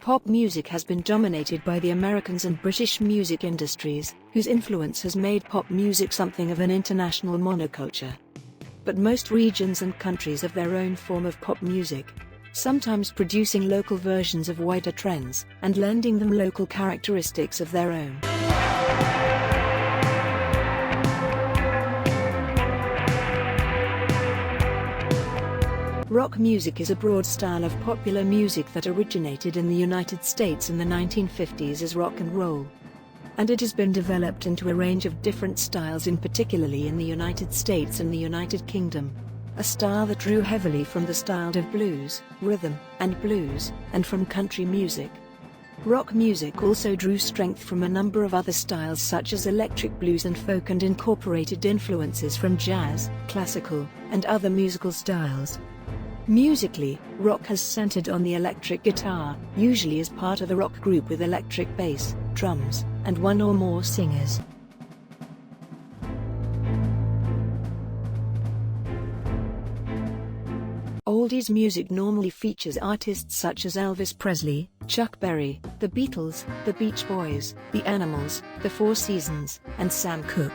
Pop music has been dominated by the Americans and British music industries, whose influence has made pop music something of an international monoculture. But most regions and countries have their own form of pop music, sometimes producing local versions of wider trends, and lending them local characteristics of their own. Rock music is a broad style of popular music that originated in the United States in the 1950s as rock and roll. And it has been developed into a range of different styles, particularly in the United States and the United Kingdom. A style that drew heavily from the style of blues, rhythm and blues, and from country music. Rock music also drew strength from a number of other styles such as electric blues and folk, and incorporated influences from jazz, classical, and other musical styles. Musically, rock has centered on the electric guitar, usually as part of a rock group with electric bass, drums, and one or more singers. Oldies music normally features artists such as Elvis Presley, Chuck Berry, The Beatles, The Beach Boys, The Animals, The Four Seasons, and Sam Cooke.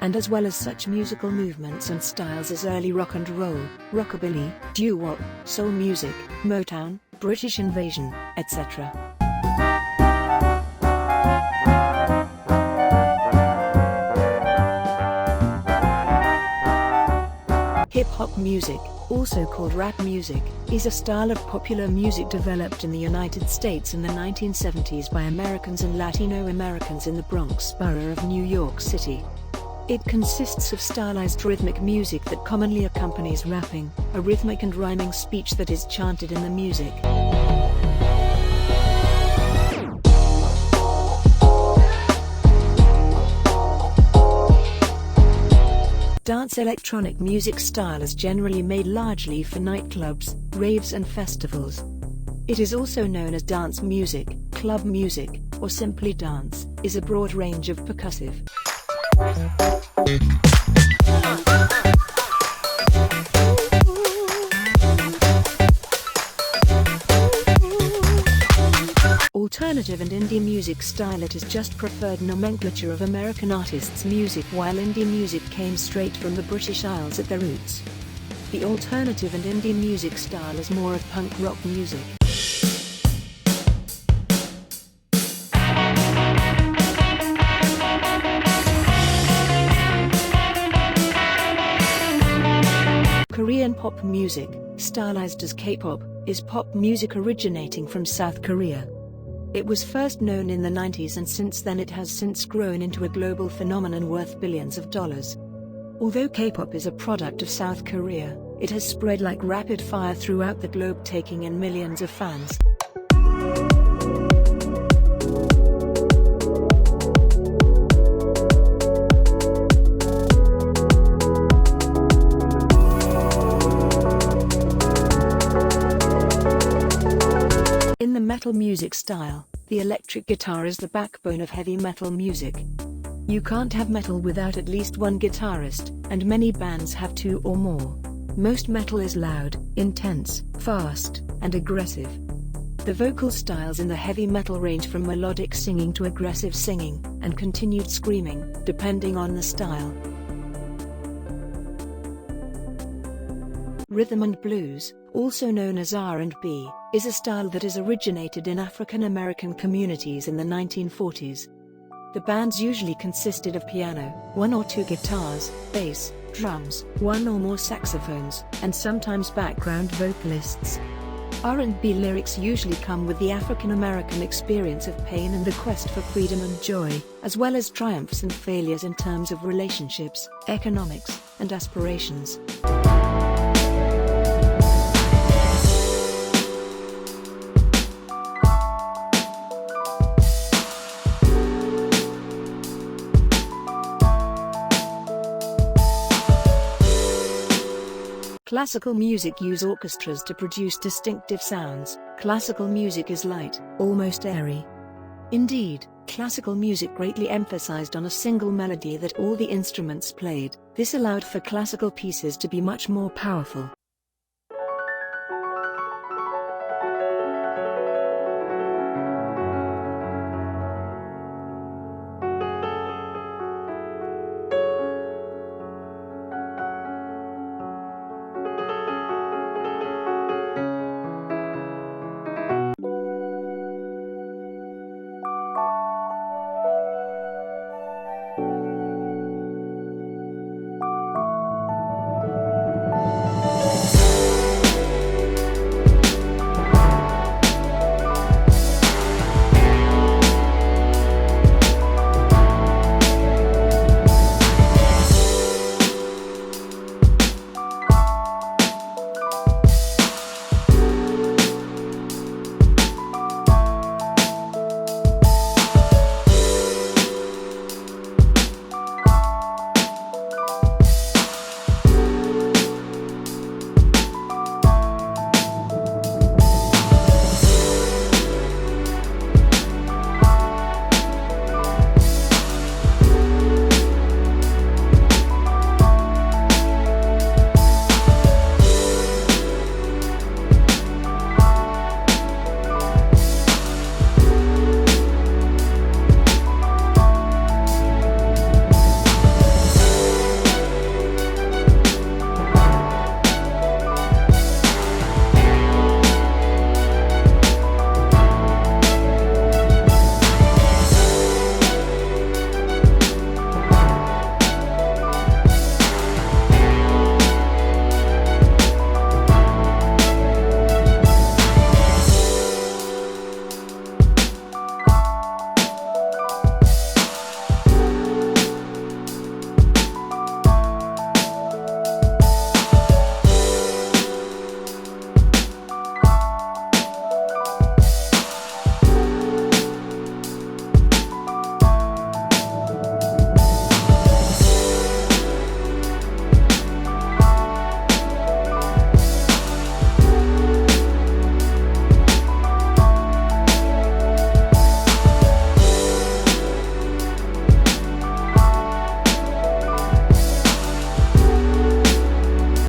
And as well as such musical movements and styles as early rock and roll, rockabilly, doo-wop, soul music, Motown, British Invasion, etc. Hip-hop music, also called rap music, is a style of popular music developed in the United States in the 1970s by Americans and Latino Americans in the Bronx borough of New York City. It consists of stylized rhythmic music that commonly accompanies rapping, a rhythmic and rhyming speech that is chanted in the music. Dance electronic music style is generally made largely for nightclubs, raves and festivals. It is also known as dance music, club music, or simply dance, is a broad range of percussive. Alternative and indie music style. It is just preferred nomenclature of American artists' music, while indie music came straight from the British Isles at their roots. The alternative and indie music style is more of punk rock music. Korean pop music, stylized as K-pop, is pop music originating from South Korea. It was first known in the 90s, and since then it has since grown into a global phenomenon worth billions of dollars. Although K-pop is a product of South Korea, it has spread like rapid fire throughout the globe, taking in millions of fans. In the metal music style, the electric guitar is the backbone of heavy metal music. You can't have metal without at least one guitarist, and many bands have two or more. Most metal is loud, intense, fast, and aggressive. The vocal styles in the heavy metal range from melodic singing to aggressive singing, and continued screaming, depending on the style. Rhythm and blues, also known as R&B, is a style that has originated in African American communities in the 1940s. The bands usually consisted of piano, one or two guitars, bass, drums, one or more saxophones, and sometimes background vocalists. R&B lyrics usually come with the African American experience of pain and the quest for freedom and joy, as well as triumphs and failures in terms of relationships, economics, and aspirations. Classical music uses orchestras to produce distinctive sounds. Classical music is light, almost airy. Indeed, classical music greatly emphasized on a single melody that all the instruments played. This allowed for classical pieces to be much more powerful.